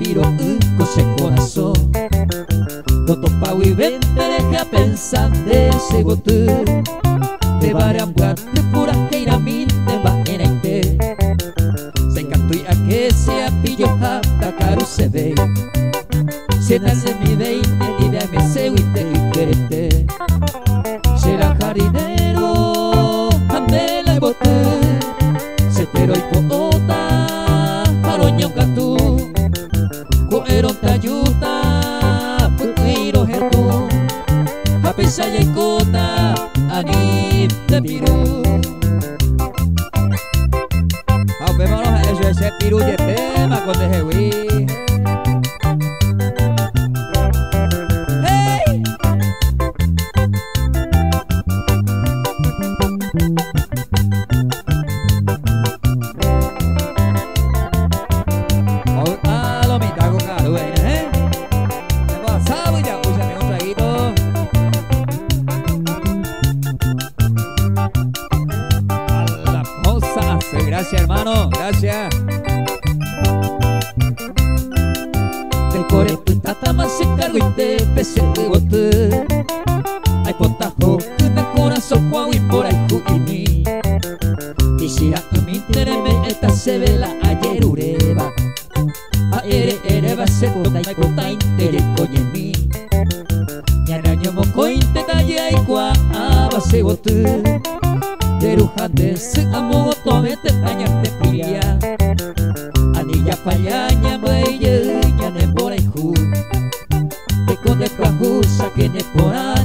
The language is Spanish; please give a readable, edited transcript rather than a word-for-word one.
piro cose corazón. No topa y ven te deja pensando ese botón. Te barambua te pura keira min te va en aite. Se cantui a que se apillo hata caro se ve. Se nace mi veinte y de me se huite y querete. Será jardinero, andela y bote. Se te doy poota, jaroño gatu. Coeron tayuta, putuiro hertu. Apesa y cota, anim de piru. Vámonos a eso, ese piru de tema con de jewi. Gracias, hermano, gracias. Del core tata más se cargo y te pese y bote. Ay potajo, que me corazón guau y por ahí juini. Quisiera que me intereme esta se vela ayer ureba. Ayer ereba se bota y bota intere coñemi. Ñaraño moco inte talla y guaba se bote. Derujante se amo tome te taña te pilla. Anilla payaña bella ya ne por ahí ju. Te conde prajusa que ne por ahí.